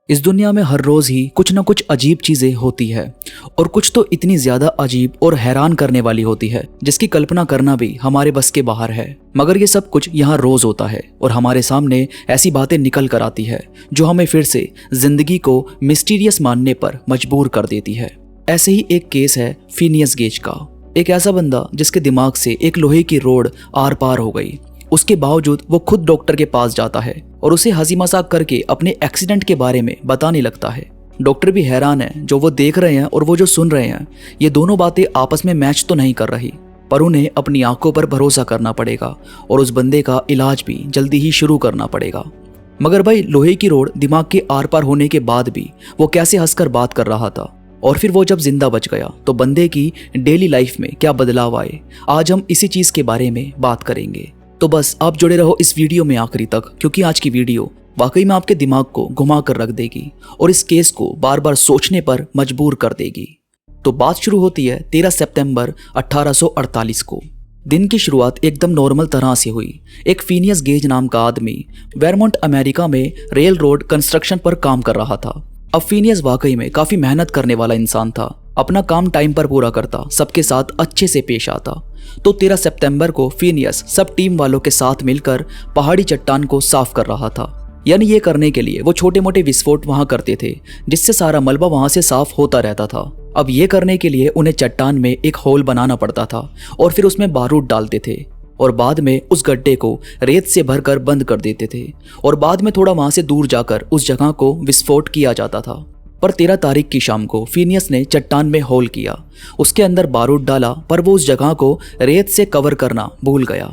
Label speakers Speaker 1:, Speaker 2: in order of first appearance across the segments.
Speaker 1: इस दुनिया में हर रोज ही कुछ ना कुछ अजीब चीजें होती है और कुछ तो इतनी ज्यादा अजीब और हैरान करने वाली होती है जिसकी कल्पना करना भी हमारे बस के बाहर है। मगर ये सब कुछ यहाँ रोज होता है और हमारे सामने ऐसी बातें निकल कर आती है जो हमें फिर से जिंदगी को मिस्टीरियस मानने पर मजबूर कर देती है। ऐसे ही एक केस है फिनियस गेज का। एक ऐसा बंदा जिसके दिमाग से एक लोहे की रोड आर पार हो गई, उसके बावजूद वो खुद डॉक्टर के पास जाता है और उसे हंसी मजाक करके अपने एक्सीडेंट के बारे में बताने लगता है। डॉक्टर भी हैरान है, जो वो देख रहे हैं और वो जो सुन रहे हैं, ये दोनों बातें आपस में मैच तो नहीं कर रही, पर उन्हें अपनी आंखों पर भरोसा करना पड़ेगा और उस बंदे का इलाज भी जल्दी ही शुरू करना पड़ेगा। मगर भाई, लोहे की रोड दिमाग के आर पार होने के बाद भी वो कैसे हंसकर बात कर रहा था, और फिर वो जब जिंदा बच गया तो बंदे की डेली लाइफ में क्या बदलाव आए, आज हम इसी चीज के बारे में बात करेंगे। तो बस आप जुड़े रहो इस वीडियो में आखिरी तक, क्योंकि आज की वीडियो वाकई में आपके दिमाग को घुमा कर रख देगी और इस केस को बार बार सोचने पर मजबूर कर देगी। तो बात शुरू होती है 13 सितंबर 1848 को। दिन की शुरुआत एकदम नॉर्मल तरह से हुई। एक फिनियस गेज नाम का आदमी वेरमोंट अमेरिका में रेल रोड कंस्ट्रक्शन पर काम कर रहा था। अब फिनियस वाकई में काफी मेहनत करने वाला इंसान था, अपना काम टाइम पर पूरा करता, सबके साथ अच्छे से पेश आता। तो 13 सितंबर को फिनियस सब टीम वालों के साथ मिलकर पहाड़ी चट्टान को साफ कर रहा था। यानी ये करने के लिए वो छोटे मोटे विस्फोट वहां करते थे, जिससे सारा मलबा वहां से साफ होता रहता था। अब ये करने के लिए उन्हें चट्टान में एक होल बनाना पड़ता था और फिर उसमें बारूद डालते थे और बाद में उस गड्ढे को रेत से भरकर बंद कर देते थे और बाद में थोड़ा वहां से दूर जाकर उस जगह को विस्फोट किया जाता था। पर 13 तारीख की शाम को फिनियस ने चट्टान में होल किया, उसके अंदर बारूद डाला, पर वो उस जगह को रेत से कवर करना भूल गया।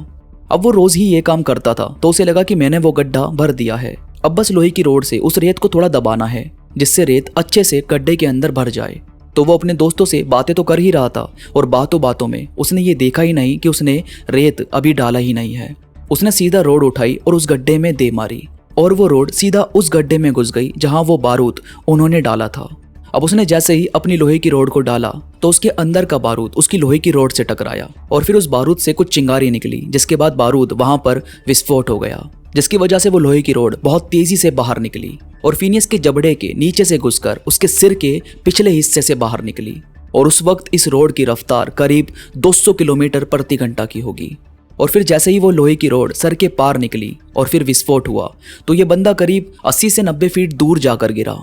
Speaker 1: अब वो रोज ही ये काम करता था, तो उसे लगा कि मैंने वो गड्ढा भर दिया है, अब बस लोहे की रोड से उस रेत को थोड़ा दबाना है जिससे रेत अच्छे से गड्ढे के अंदर भर जाए। तो वो अपने दोस्तों से बातें तो कर ही रहा था और बातों बातों में उसने ये देखा ही नहीं कि उसने रेत अभी डाला ही नहीं है। उसने सीधा रोड उठाई और उस गड्ढे में दे मारी और वो रोड सीधा उस गड्ढे में घुस गई जहां वो बारूद उन्होंने डाला था। अब उसने जैसे ही अपनी लोहे की रोड को डाला तो उसके अंदर का बारूद उसकी लोहे की रोड से टकराया और फिर उस बारूद से कुछ चिंगारी निकली, जिसके बाद बारूद वहां पर विस्फोट हो गया, जिसकी वजह से वो लोहे की रोड बहुत तेजी से बाहर निकली और फिनियस के जबड़े के नीचे से घुसकर उसके सिर के पिछले हिस्से से बाहर निकली। और उस वक्त इस रोड की रफ्तार करीब 200 किलोमीटर प्रति घंटा की होगी। और फिर जैसे ही वो लोहे की रोड सर के पार निकली और फिर विस्फोट हुआ तो ये बंदा करीब 80 से 90 फीट दूर जाकर गिरा।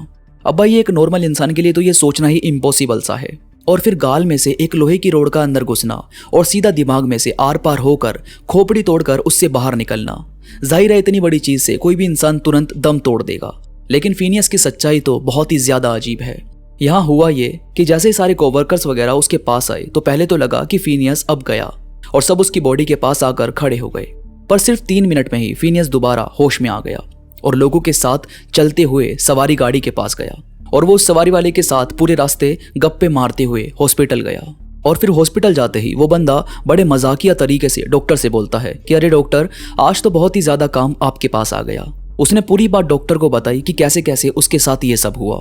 Speaker 1: अब भाई, एक नॉर्मल इंसान के लिए तो ये सोचना ही इम्पॉसिबल सा है। और फिर गाल में से एक लोहे की रोड का अंदर घुसना और सीधा दिमाग में से आर पार होकर खोपड़ी तोड़कर उससे बाहर निकलना, जाहिर है इतनी बड़ी चीज से कोई भी इंसान तुरंत दम तोड़ देगा। लेकिन फिनियस की सच्चाई तो बहुत ही ज्यादा अजीब है। यहाँ हुआ ये कि जैसे ही सारे कोवर्कर्स वगैरह उसके पास आए तो पहले तो लगा कि फिनियस अब गया और सब उसकी बॉडी के पास आकर खड़े हो गए, पर सिर्फ 3 मिनट में ही फिनियस दोबारा होश में आ गया और लोगों के साथ चलते हुए सवारी गाड़ी के पास गया और वो उस सवारी वाले के साथ पूरे रास्ते गप्पे मारते हुए हॉस्पिटल गया। और फिर हॉस्पिटल जाते ही वो बंदा बड़े मजाकिया तरीके से डॉक्टर से बोलता है कि अरे डॉक्टर, आज तो बहुत ही ज्यादा काम आपके पास आ गया। उसने पूरी बात डॉक्टर को बताई कि कैसे कैसे उसके साथ ये सब हुआ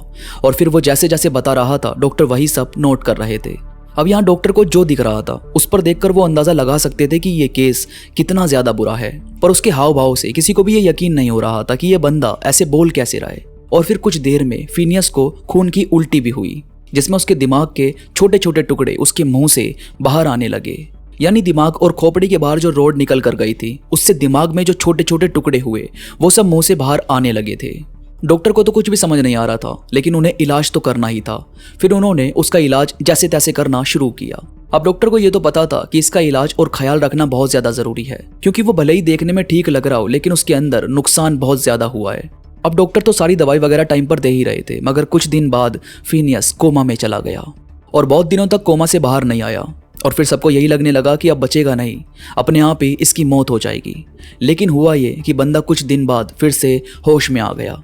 Speaker 1: और फिर वो जैसे जैसे बता रहा था डॉक्टर वही सब नोट कर रहे थे। अब यहाँ डॉक्टर को जो दिख रहा था उस पर देखकर वो अंदाजा लगा सकते थे कि ये केस कितना ज्यादा बुरा है, पर उसके हाव भाव से किसी को भी ये यकीन नहीं हो रहा था कि ये बंदा ऐसे बोल कैसे रहा है। और फिर कुछ देर में फिनियस को खून की उल्टी भी हुई, जिसमें उसके दिमाग के छोटे छोटे टुकड़े उसके मुंह से बाहर आने लगे। यानी दिमाग और खोपड़ी के बाहर जो रोड निकल कर गई थी उससे दिमाग में जो छोटे छोटे टुकड़े हुए वो सब मुंह से बाहर आने लगे थे। डॉक्टर को तो कुछ भी समझ नहीं आ रहा था, लेकिन उन्हें इलाज तो करना ही था। फिर उन्होंने उसका इलाज जैसे तैसे करना शुरू किया। अब डॉक्टर को ये तो पता था कि इसका इलाज और ख्याल रखना बहुत ज्यादा जरूरी है, क्योंकि वो भले ही देखने में ठीक लग रहा हो लेकिन उसके अंदर नुकसान बहुत ज्यादा हुआ है। अब डॉक्टर तो सारी दवाई वगैरह टाइम पर दे ही रहे थे, मगर कुछ दिन बाद फिनियस कोमा में चला गया और बहुत दिनों तक कोमा से बाहर नहीं आया। और फिर सबको यही लगने लगा कि अब बचेगा नहीं, अपने आप ही इसकी मौत हो जाएगी। लेकिन हुआ ये कि बंदा कुछ दिन बाद फिर से होश में आ गया।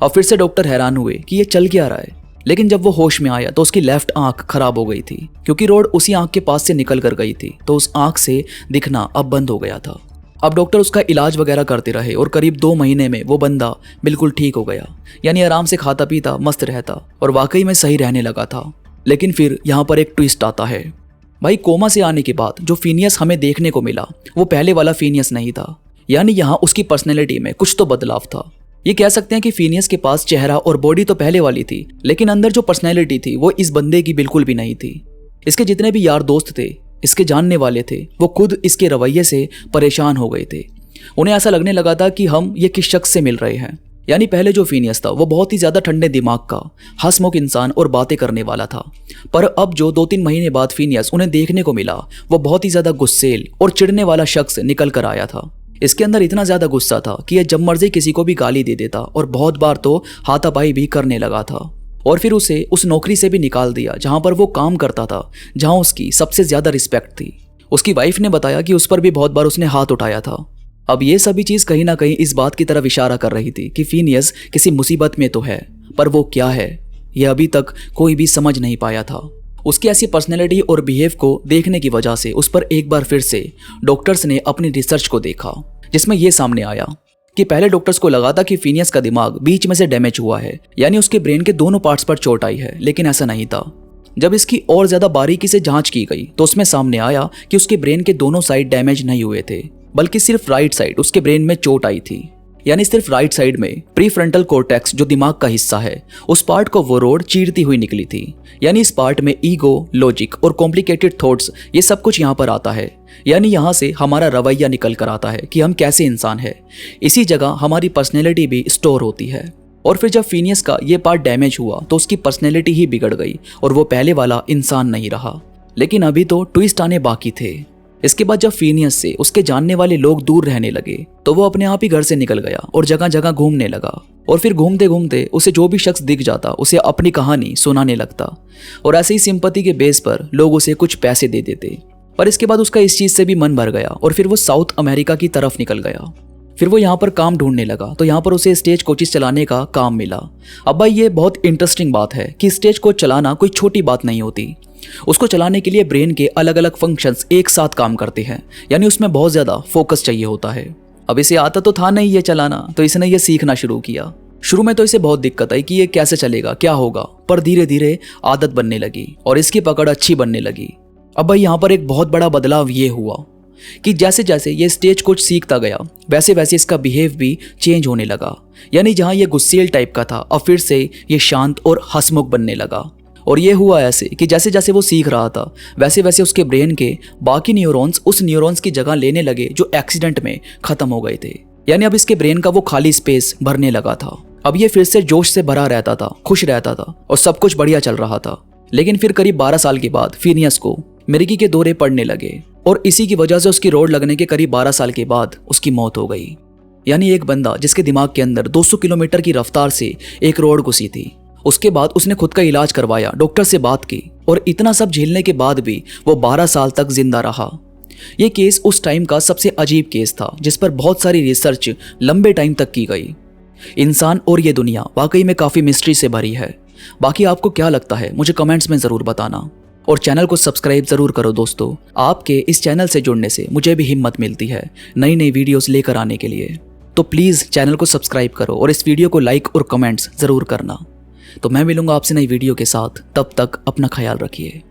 Speaker 1: अब फिर से डॉक्टर हैरान हुए कि ये चल क्या रहा है। लेकिन जब वो होश में आया तो उसकी लेफ्ट आंख खराब हो गई थी, क्योंकि रोड उसी आंख के पास से निकल कर गई थी, तो उस आंख से दिखना अब बंद हो गया था। अब डॉक्टर उसका इलाज वगैरह करते रहे और करीब 2 महीने में वो बंदा बिल्कुल ठीक हो गया, यानी आराम से खाता पीता मस्त रहता और वाकई में सही रहने लगा था। लेकिन फिर यहाँ पर एक ट्विस्ट आता है। भाई, कोमा से आने के बाद जो फिनियस हमें देखने को मिला वो पहले वाला फिनियस नहीं था। यानी यहाँ उसकी पर्सनैलिटी में कुछ तो बदलाव था। ये कह सकते हैं कि फिनियस के पास चेहरा और बॉडी तो पहले वाली थी, लेकिन अंदर जो पर्सनैलिटी थी वो इस बंदे की बिल्कुल भी नहीं थी। इसके जितने भी यार दोस्त थे, इसके जानने वाले थे, वो खुद इसके रवैये से परेशान हो गए थे। उन्हें ऐसा लगने लगा था कि हम ये किस शख्स से मिल रहे हैं। यानी पहले जो फिनियस था वो बहुत ही ज्यादा ठंडे दिमाग का, हंसमुख इंसान और बातें करने वाला था। पर अब जो 2-3 महीने बाद फिनियस उन्हें देखने को मिला, वो बहुत ही ज्यादा गुस्सेल और चिढ़ने वाला शख्स निकल कर आया था। इसके अंदर इतना ज्यादा गुस्सा था कि यह जब मर्जी किसी को भी गाली दे देता और बहुत बार तो हाथापाई भी करने लगा था। और फिर उसे उस नौकरी से भी निकाल दिया जहां पर वो काम करता था, जहां उसकी सबसे ज्यादा रिस्पेक्ट थी। उसकी वाइफ ने बताया कि उस पर भी बहुत बार उसने हाथ उठाया था। अब ये सभी चीज कहीं ना कहीं इस बात की तरफ इशारा कर रही थी कि फिनियस किसी मुसीबत में तो है, पर वो क्या है ये अभी तक कोई भी समझ नहीं पाया था। उसकी ऐसी पर्सनैलिटी और बिहेव को देखने की वजह से उस पर एक बार फिर से डॉक्टर्स ने अपनी रिसर्च को देखा, जिसमें यह सामने आया कि पहले डॉक्टर्स को लगा था कि फिनियस का दिमाग बीच में से डैमेज हुआ है, यानी उसके ब्रेन के दोनों पार्ट्स पर चोट आई है, लेकिन ऐसा नहीं था। जब इसकी और ज्यादा बारीकी से जांच की गई तो उसमें सामने आया कि उसके ब्रेन के दोनों साइड डैमेज नहीं हुए थे, बल्कि सिर्फ राइट साइड उसके ब्रेन में चोट आई थी। यानी सिर्फ राइट साइड में प्रीफ्रंटल कॉर्टेक्स जो दिमाग का हिस्सा है, उस पार्ट को वो रोड चीरती हुई निकली थी। यानी इस पार्ट में ईगो, लॉजिक और कॉम्प्लिकेटेड थॉट्स, ये सब कुछ यहाँ पर आता है। यानी यहाँ से हमारा रवैया निकल कर आता है कि हम कैसे इंसान है। इसी जगह हमारी पर्सनैलिटी भी स्टोर होती है। और फिर जब फिनियस का ये पार्ट डैमेज हुआ तो उसकी पर्सनैलिटी ही बिगड़ गई और वो पहले वाला इंसान नहीं रहा। लेकिन अभी तो ट्विस्ट आने बाकी थे। इसके बाद जब फिनियस से उसके जानने वाले लोग दूर रहने लगे तो वो अपने आप ही घर से निकल गया और जगह जगह घूमने लगा। और फिर घूमते घूमते उसे जो भी शख्स दिख जाता उसे अपनी कहानी सुनाने लगता, और ऐसे ही सिंपैथी के बेस पर लोग उसे कुछ पैसे दे देते। पर इसके बाद उसका इस चीज से भी मन भर गया और फिर वो साउथ अमेरिका की तरफ निकल गया। फिर वो यहाँ पर काम ढूंढने लगा तो यहाँ पर उसे स्टेज कोचेस चलाने का काम मिला। अब भाई ये बहुत इंटरेस्टिंग बात है कि स्टेज कोच चलाना कोई छोटी बात नहीं होती। उसको चलाने के लिए ब्रेन के अलग अलग फंक्शंस एक साथ काम करते हैं, यानी उसमें बहुत ज्यादा फोकस चाहिए होता है। अब इसे आता तो था नहीं ये चलाना, तो इसने ये सीखना शुरू किया। शुरू में तो इसे बहुत दिक्कत आई कि ये कैसे चलेगा, क्या होगा, पर धीरे धीरे आदत बनने लगी और इसकी पकड़ अच्छी बनने लगी। अब भाई यहाँ पर एक बहुत बड़ा बदलाव ये हुआ कि जैसे जैसे ये स्टेज कोच सीखता गया वैसे वैसे इसका बिहेव भी चेंज होने लगा। यानी जहाँ ये गुस्सेल टाइप का था, अब फिर से ये शांत और हंसमुख बनने लगा। और ये हुआ ऐसे कि जैसे जैसे वो सीख रहा था वैसे वैसे उसके ब्रेन के बाकी न्यूरॉन्स उस न्यूरॉन्स की जगह लेने लगे जो एक्सीडेंट में खत्म हो गए थे। यानी अब इसके ब्रेन का वो खाली स्पेस भरने लगा था। अब ये फिर से जोश से भरा रहता था, खुश रहता था और सब कुछ बढ़िया चल रहा था। लेकिन फिर करीब 12 साल के बाद फिनियस को मिर्गी के दौरे पड़ने लगे और इसी की वजह से उसकी रोड लगने के करीब 12 साल के बाद उसकी मौत हो गई। यानी एक बंदा जिसके दिमाग के अंदर 200 किलोमीटर की रफ्तार से एक रोड घुसी थी। उसके बाद उसने खुद का इलाज करवाया, डॉक्टर से बात की, और इतना सब झेलने के बाद भी वो 12 साल तक जिंदा रहा। ये केस उस टाइम का सबसे अजीब केस था जिस पर बहुत सारी रिसर्च लंबे टाइम तक की गई। इंसान और ये दुनिया वाकई में काफी मिस्ट्री से भरी है। बाकी आपको क्या लगता है मुझे कमेंट्स में जरूर बताना, और चैनल को सब्सक्राइब जरूर करो दोस्तों। आपके इस चैनल से जुड़ने से मुझे भी हिम्मत मिलती है नई नई वीडियोस लेकर आने के लिए। तो प्लीज़ चैनल को सब्सक्राइब करो और इस वीडियो को लाइक और कमेंट्स ज़रूर करना। तो मैं मिलूंगा आपसे नई वीडियो के साथ, तब तक अपना ख्याल रखिए।